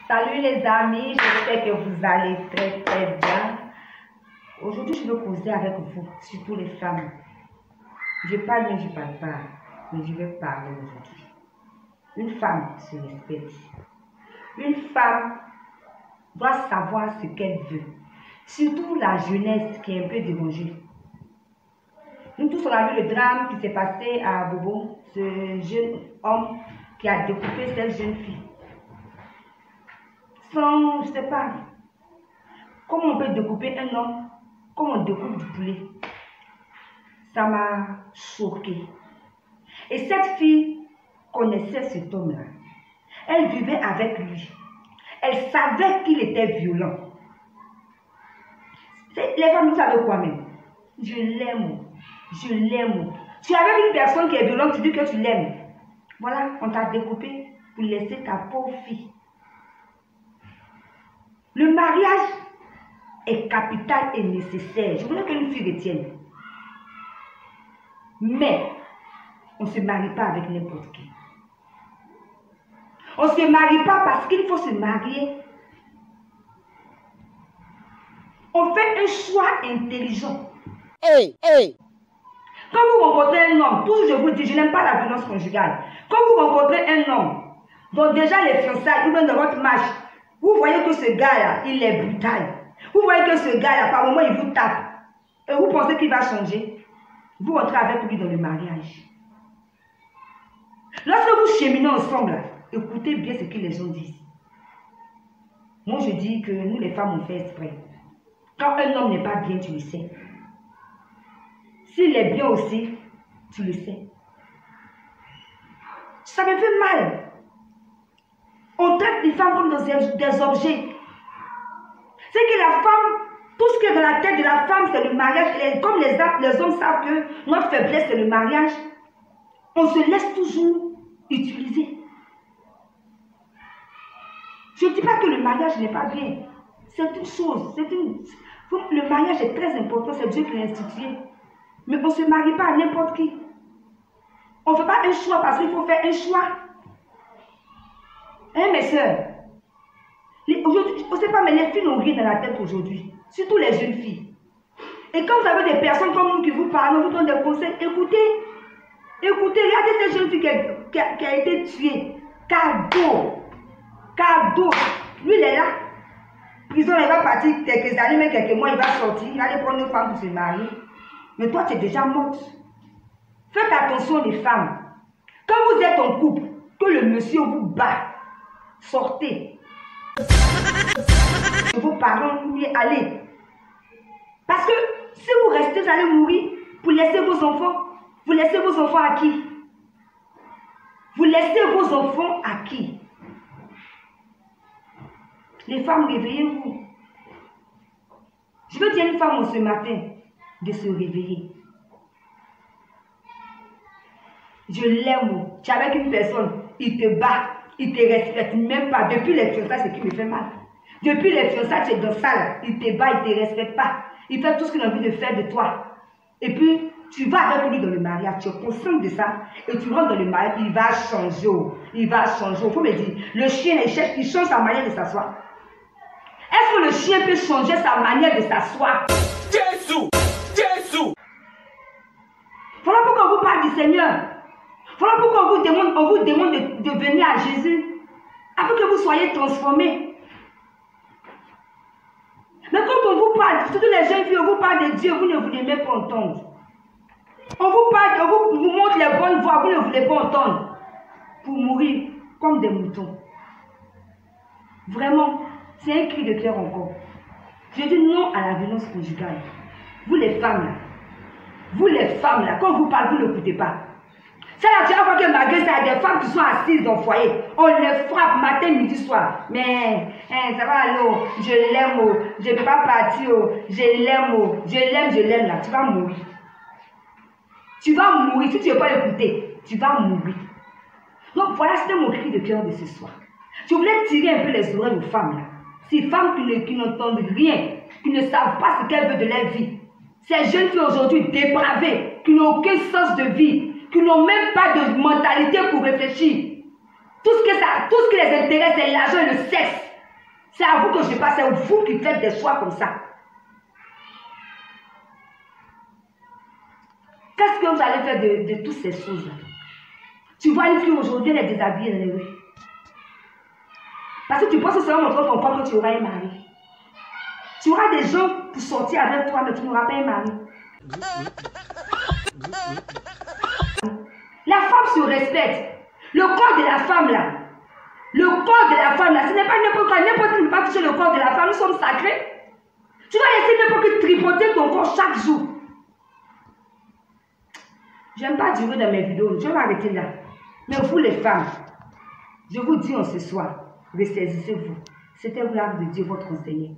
Salut les amis, j'espère que vous allez très bien. Aujourd'hui, je veux causer avec vous, surtout les femmes. Je parle, mais je ne parle pas. Mais je vais parler aujourd'hui. Une femme se respecte. Une femme doit savoir ce qu'elle veut. Surtout la jeunesse qui est un peu dérangée. Nous tous, on a vu le drame qui s'est passé à Bobo, ce jeune homme qui a découpé cette jeune fille. Sans, je ne sais pas, comment on peut découper un homme, comme on découpe du poulet. Ça m'a choqué. Et cette fille connaissait cet homme-là. Elle vivait avec lui. Elle savait qu'il était violent. Les femmes, vous savez quoi même? Je l'aime. Je l'aime. Tu es avec une personne qui est violente, tu dis que tu l'aimes. Voilà, on t'a découpé pour laisser ta pauvre fille. Le mariage est capital et nécessaire. Je voudrais qu'une fille retienne. Mais, on ne se marie pas avec n'importe qui. On ne se marie pas parce qu'il faut se marier. On fait un choix intelligent. Quand vous rencontrez un homme, toujours je vous dis, je n'aime pas la violence conjugale. Quand vous rencontrez un homme, donc déjà les fiançailles, ou même dans votre match, vous voyez que ce gars-là, il est brutal. Vous voyez que ce gars-là, par moment, il vous tape. Et vous pensez qu'il va changer. Vous rentrez avec lui dans le mariage. Lorsque vous cheminez ensemble, écoutez bien ce que les gens disent. Moi, je dis que nous, les femmes, on fait exprès. Quand un homme n'est pas bien, tu le sais. S'il est bien aussi, tu le sais. Ça me fait mal. On traite les femmes comme des objets. C'est que la femme, tout ce qui est dans la tête de la femme, c'est le mariage. Et comme les hommes savent que notre faiblesse, c'est le mariage, on se laisse toujours utiliser. Je ne dis pas que le mariage n'est pas bien. C'est une chose. Le mariage est très important, c'est Dieu qui l'a institué. Mais on ne se marie pas à n'importe qui. On ne fait pas un choix parce qu'il faut faire un choix. Hein, mes soeurs? Aujourd'hui, on ne sait pas, mais les filles n'ont rien dans la tête aujourd'hui. Surtout les jeunes filles. Et quand vous avez des personnes comme nous qui vous parlent, on vous donne des conseils, écoutez. Écoutez, regardez cette jeune fille qui a été tuée. Cadeau. Lui, il est là. Prison, il va partir quelques années, mais quelques mois, il va sortir. Il va aller prendre une femme pour se marier. Mais toi, tu es déjà morte. Faites attention les femmes. Quand vous êtes en couple, que le monsieur vous bat, sortez. Vos parents, vous allez aller. Parce que si vous restez, vous allez mourir pour laisser vos enfants. Vous laissez vos enfants à qui? Vous laissez vos enfants à qui? Les femmes, réveillez-vous. Je veux dire à une femme ce matin de se réveiller. Je l'aime. Tu es avec une personne, il te bat, il te respecte même pas. Depuis les fiançailles, c'est qui me fait mal. Depuis les fiançailles, tu es dans ça là, il te bat, il te respecte pas. Il fait tout ce qu'il a envie de faire de toi. Et puis, tu vas avec lui dans le mariage, tu es conscient de ça, et tu rentres dans le mariage, il va changer. Il va changer. Il faut me dire, le chien, il change sa manière de s'asseoir. Est-ce que le chien peut changer sa manière de s'asseoir? Jésus! Voilà pourquoi on vous parle du Seigneur. Voilà pourquoi on vous demande de venir à Jésus. Afin que vous soyez transformés. Mais quand on vous parle, surtout les jeunes filles, on vous parle de Dieu, vous ne voulez même pas entendre. On vous parle, on vous montre les bonnes voies, vous ne voulez pas entendre. Pour mourir comme des moutons. Vraiment, c'est un cri de cœur encore. Je dis non à la violence conjugale. Vous les femmes là, quand on vous parle, vous n'écoutez pas. C'est là tu vas voir que malgré ça, il y a des femmes qui sont assises dans le foyer. On les frappe matin, midi, soir. Mais, ça va aller, je l'aime, je ne peux pas partir, je l'aime là. Tu vas mourir. Tu vas mourir. Si tu ne veux pas écouter, tu vas mourir. Donc voilà, c'était mon cri de cœur de ce soir. Je voulais tirer un peu les oreilles aux femmes là. Ces femmes qui n'entendent rien, qui ne savent pas ce qu'elles veulent de leur vie. Ces jeunes filles aujourd'hui dépravées, qui n'ont aucun sens de vie, qui n'ont même pas de mentalité pour réfléchir. Tout ce qui les intéresse, c'est l'argent et le sexe. C'est à vous que je passe, c'est vous qui faites des choix comme ça. Qu'est-ce que vous allez faire de toutes ces choses-là? Tu vois une fille aujourd'hui, elle est déshabillée dans les rues. Parce que tu penses que ça va montrer ton corps que tu auras un mari. Tu auras des gens pour sortir avec toi, mais tu n'auras pas un mari. La femme se respecte. Le corps de la femme là, le corps de la femme là, ce n'est pas n'importe quoi, n'importe qui ne peut pas toucher le corps de la femme, nous sommes sacrés. Tu vas laisser n'importe qui tripoter ton corps chaque jour. J'aime pas durer dans mes vidéos, je vais m'arrêter là. Mais vous les femmes, je vous dis en ce soir, ressaisissez-vous. C'était l'âme de Dieu, votre enseignant.